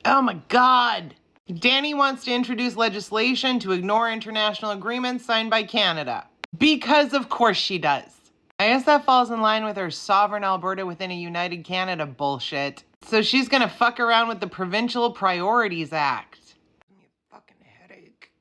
Oh my God. Danny wants to introduce legislation to ignore international agreements signed by Canada. Because of course she does. I guess that falls in line with her sovereign Alberta within a united Canada bullshit. So she's gonna fuck around with the Provincial Priorities Act. Give me a fucking headache.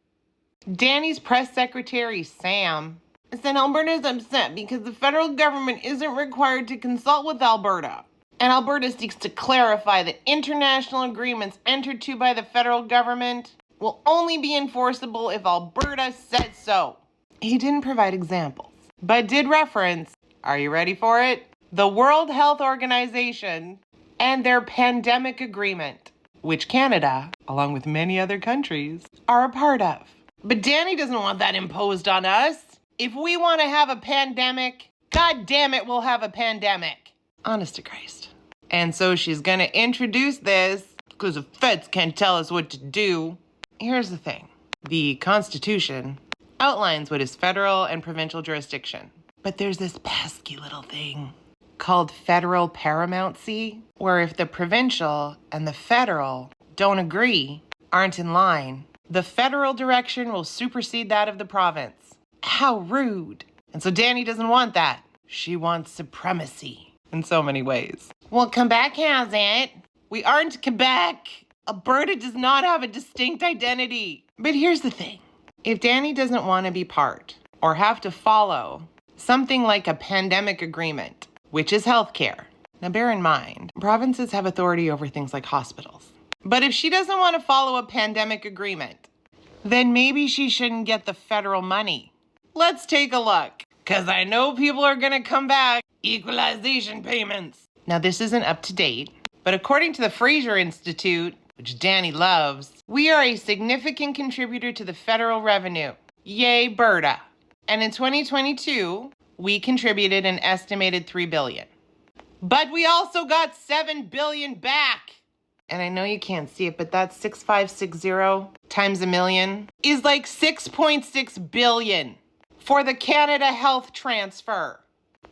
Danny's press secretary, Sam, said Alberta's upset because the federal government isn't required to consult with Alberta. And Alberta seeks to clarify that international agreements entered to by the federal government will only be enforceable if Alberta said so. He didn't provide examples, but did reference, are you ready for it? The World Health Organization and their pandemic agreement, which Canada, along with many other countries, are a part of. But Danny doesn't want that imposed on us. If we want to have a pandemic, God damn it, we'll have a pandemic. Honest to Christ. And so she's gonna introduce this because the feds can't tell us what to do. Here's the thing. The Constitution outlines what is federal and provincial jurisdiction. But there's this pesky little thing called federal paramountcy, where if the provincial and the federal don't agree, aren't in line, the federal direction will supersede that of the province. How rude. And so Danny doesn't want that. She wants supremacy in so many ways. Well, Quebec has it. We aren't Quebec. Alberta does not have a distinct identity. But here's the thing. If Danny doesn't want to be part or have to follow something like a pandemic agreement, which is healthcare. Now bear in mind, provinces have authority over things like hospitals. But if she doesn't want to follow a pandemic agreement, then maybe she shouldn't get the federal money. Let's take a look, because I know people are going to come back. Equalization payments. Now this isn't up to date, but according to the Fraser Institute, which Danny loves, we are a significant contributor to the federal revenue. Yay, Berta. And in 2022, we contributed an estimated $3 billion. But we also got $7 billion back. And I know you can't see it, but that 6560 times a million is like 6.6 billion for the Canada Health Transfer.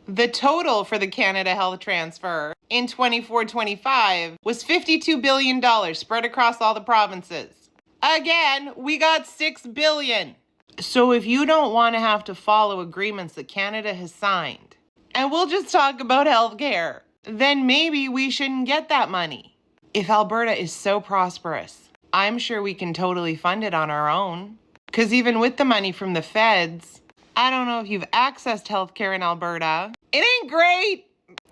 The total for the Canada Health Transfer in 24-25 was $52 billion spread across all the provinces. Again, we got $6 billion. So if you don't want to have to follow agreements that Canada has signed, and we'll just talk about healthcare, then maybe we shouldn't get that money. If Alberta is so prosperous, I'm sure we can totally fund it on our own. Because even with the money from the feds, I don't know if you've accessed healthcare in Alberta. It ain't great.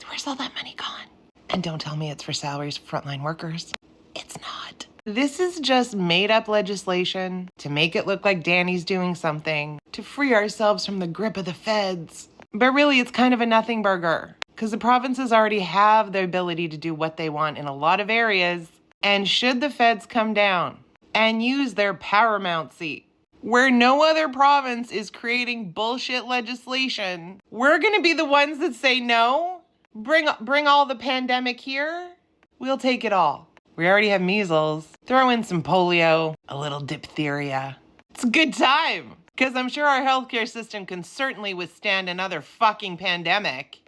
Where's all that money gone? And don't tell me it's for salaries for frontline workers. It's not. This is just made up legislation to make it look like Danny's doing something to free ourselves from the grip of the feds. But really, it's kind of a nothing burger because the provinces already have the ability to do what they want in a lot of areas. And should the feds come down and use their paramountcy, where no other province is creating bullshit legislation, we're going to be the ones that say no. Bring all the pandemic here. We'll take it all. We already have measles. Throw in some polio, a little diphtheria. It's a good time, because I'm sure our healthcare system can certainly withstand another fucking pandemic.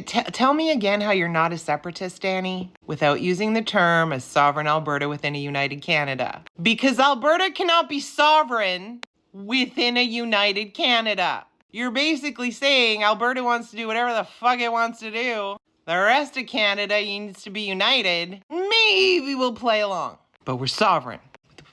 Tell me again how you're not a separatist, Danny, without using the term as sovereign Alberta within a united Canada. Because Alberta cannot be sovereign within a united Canada. You're basically saying Alberta wants to do whatever the fuck it wants to do. The rest of Canada needs to be united. Maybe we'll play along. But we're sovereign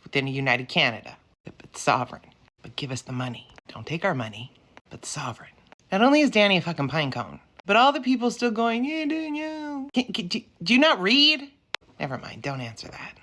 within a united Canada. But sovereign. But give us the money. Don't take our money, but sovereign. Not only is Danny a fucking pinecone, but all the people still going, yeah, Danielle. Do you not read? Never mind, don't answer that.